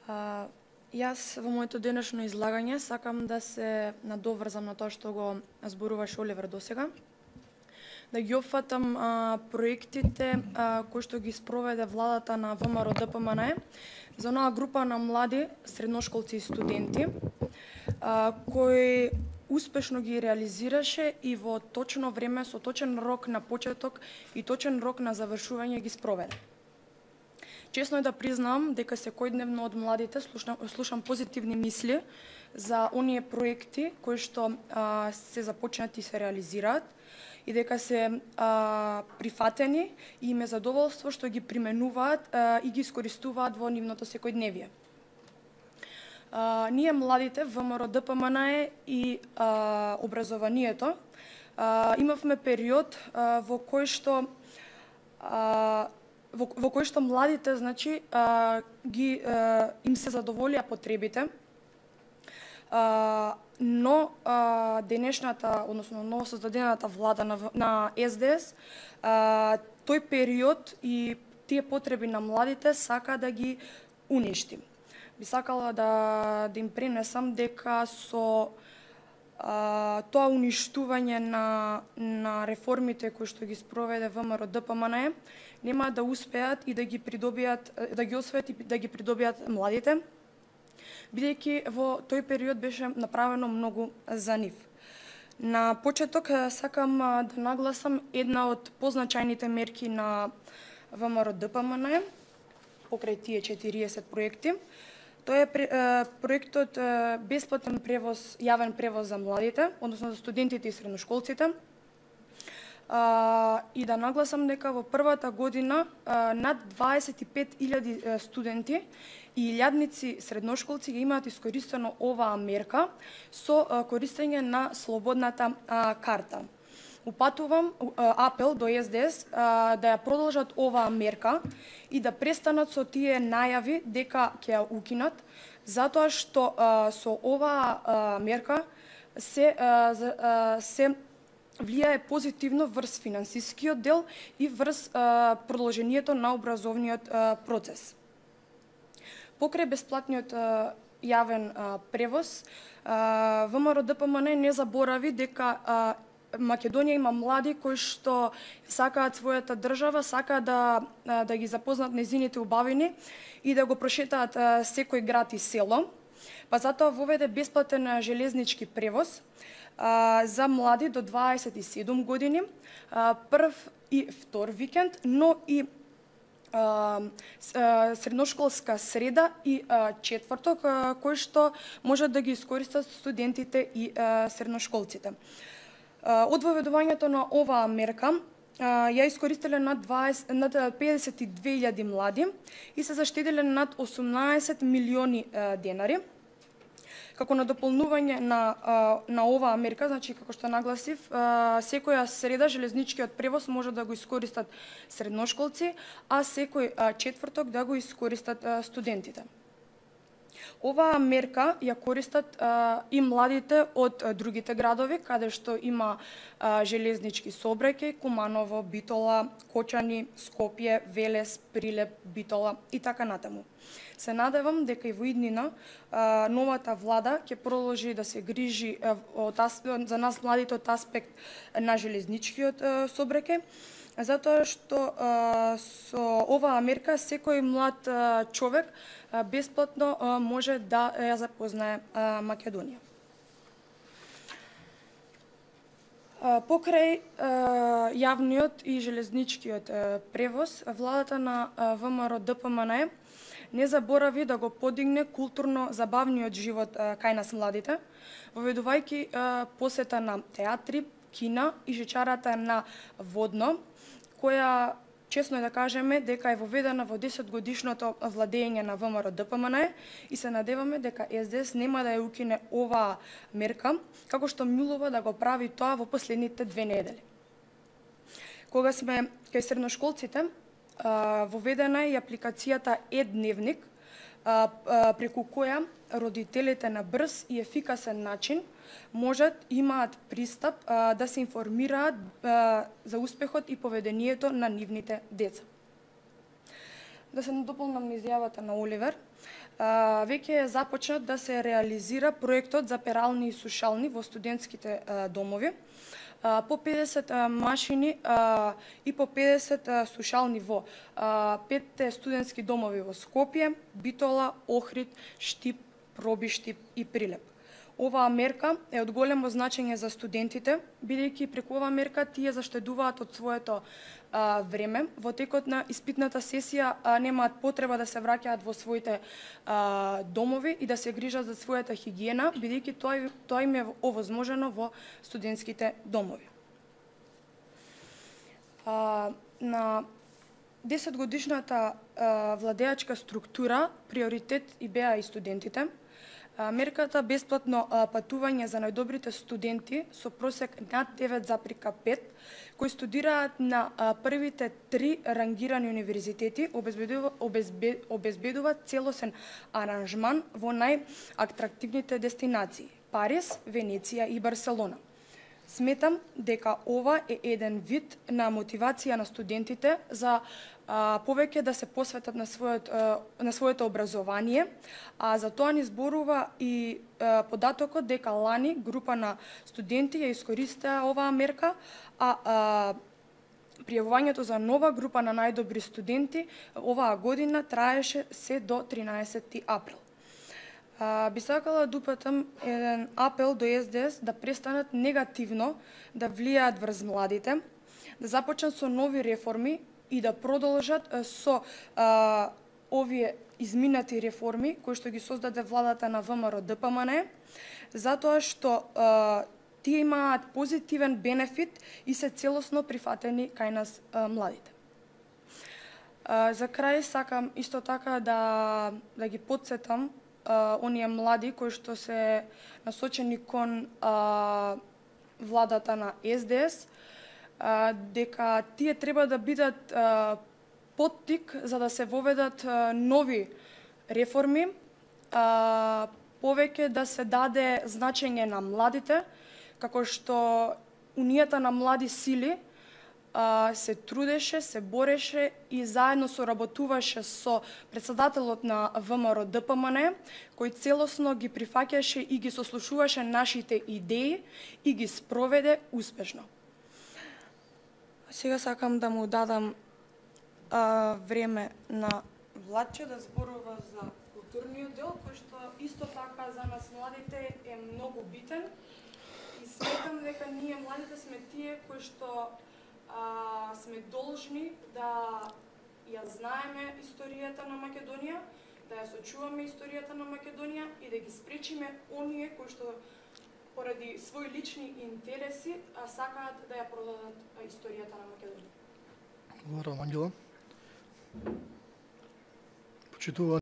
А, Јас во моето денешно излагање сакам да се надоврзам на тоа што го зборуваше Оливер досега, да ги опфатам проектите кои што ги спроведе владата на ВМРО ДПМНЕ за онаа група на млади средношколци и студенти кои успешно ги реализираше и во точно време со точен рок на почеток и точен рок на завршување ги спроведе. Чесно е да признам дека секојдневно од младите слушам позитивни мисли за оние проекти кои што се започнати и се реализираат и дека се прифатени и им е задоволство што ги применуваат и ги искористуваат во нивното секојдневие. Ние младите ВМРО ДПМНЕ и образованието имавме период во кој што младите, значи, им се задоволија потребите, но денешната, односно новосоздадената влада на СДС, тој период и тие потреби на младите сака да ги уништи. Би сакала да им пренесам дека со тоа уништување на реформите кои што ги спроведе ВМРО ДПМНЕ нема да успеат и да ги придобијат, да ги освојат и да ги придобијат младите, бидејќи во тој период беше направено многу за нив. На почеток сакам да нагласам една од позначајните мерки на ВМРО ДПМНЕ покрај тие 40 проекти. Тоа е проектот бесплатен превоз, јавен превоз за младите, односно за студентите и средношколците. И да нагласам дека во првата година над 25.000 студенти и илјадници средношколци ги имаат искористено оваа мерка со користење на слободната карта. Упатувам апел до СДС да ја продолжат оваа мерка и да престанат со тие најави дека ќе ја укинат, затоа што со оваа мерка се влијае позитивно врз финансискиот дел и врз продолжението на образовниот процес. Покрај бесплатниот јавен превоз, ВМРО ДПМНЕ не заборави дека Македонија има млади кои што сакаат својата држава, сакаат да ги запознат нејзините убавини и да го прошетаат секој град и село. Па затоа воведе бесплатен железнички превоз за млади до 27 години, прв и втор викенд, но и средношколска среда и четврток, кои што можат да ги искористат студентите и средношколците. Од воведувањето на оваа мерка ја искористиле над 52.000 млади и се заштедиле над 18 милиони денари. Како на дополнување на оваа мерка, значи како што нагласив, секоја среда железничкиот превоз може да го искористат средношколци, а секој четврток да го искористат студентите. Оваа мерка ја користат и младите од другите градови, каде што има железнички сообраќај, Куманово, Битола, Кочани, Скопје, Велес, Прилеп, Битола и така натаму. Се надевам дека и во иднина новата влада ќе продолжи да се грижи за нас младите од аспект на железничкиот сообраќај, затоа што со оваа мерка секој млад човек бесплатно може да ја запознае Македонија. Покрај јавниот и железничкиот превоз, владата на ВМРО ДПМНЕ не заборави да го подигне културно-забавниот живот кај нас младите, воведувајќи посета на театри, кина и жичарата на Водно, која, честно е да кажеме, дека е воведена во 10-годишното владење на ВМРО ДПМНЕ и се надеваме дека СДС нема да ја укине оваа мерка, како што милува да го прави тоа во последните 2 недели. Кога сме кај средношколците, воведена е и апликацијата Е-дневник, преку која родителите на брз и ефикасен начин имаат пристап да се информираат за успехот и поведението на нивните деца. Да се надополнам на изјавата на Оливер, веќе е започнат да се реализира проектот за перални и сушални во студентските домови. По 50 машини и по 50 сушални во 5 студентски домови во Скопје, Битола, Охрид, Штип, Пробиштип и Прилеп. Оваа мерка е од големо значење за студентите, бидејќи преку оваа мерка тие заштедуваат од своето време. Во текот на испитната сесија немаат потреба да се враќаат во своите домови и да се грижат за својата хигиена, бидејќи тоа им е овозможено во студентските домови. На 10-годишната владеачка структура приоритет и беа и студентите. Мерката бесплатно патување за најдобрите студенти со просек над 9,5, кои студираат на првите 3 рангирани универзитети, обезбедува целосен аранжман во најатрактивните дестинации – Париз, Венеција и Барселона. Сметам дека ова е еден вид на мотивација на студентите за повеќе да се посветат на своето образование, а за тоа ни зборува и податокот дека лани група на студенти ја искористаа оваа мерка, а пријавувањето за нова група на најдобри студенти оваа година траеше се до 13 април. Би сакала да упатам еден апел до СДС да престанат негативно да влијаат врз младите, да започнат со нови реформи и да продолжат со овие изминати реформи кои што ги создаде владата на ВМРО ДПМН, затоа што тие имаат позитивен бенефит и се целосно прифатени кај нас младите. За крај сакам исто така да ги потсетам оние млади кои што се насочени кон владата на СДС, дека тие треба да бидат поттик за да се воведат нови реформи, повеќе да се даде значење на младите, како што Унијата на млади сили се трудеше, се бореше и заедно соработуваше со председателот на ВМРО ДПМН, кој целосно ги прифаќаше и ги сослушуваше нашите идеи и ги спроведе успешно. Сега сакам да му дадам време на Владче да зборува за културниот дел, кој што исто така за нас младите е многу битен и сметам дека ние младите сме тие кои што сме должни да ја знаеме историјата на Македонија, да ја сочуваме историјата на Македонија и да ги спречиме оние кои што поради своји лични интереси сакаат да ја продадат историјата на Македонија. Благодарам, Ангела. Почитувани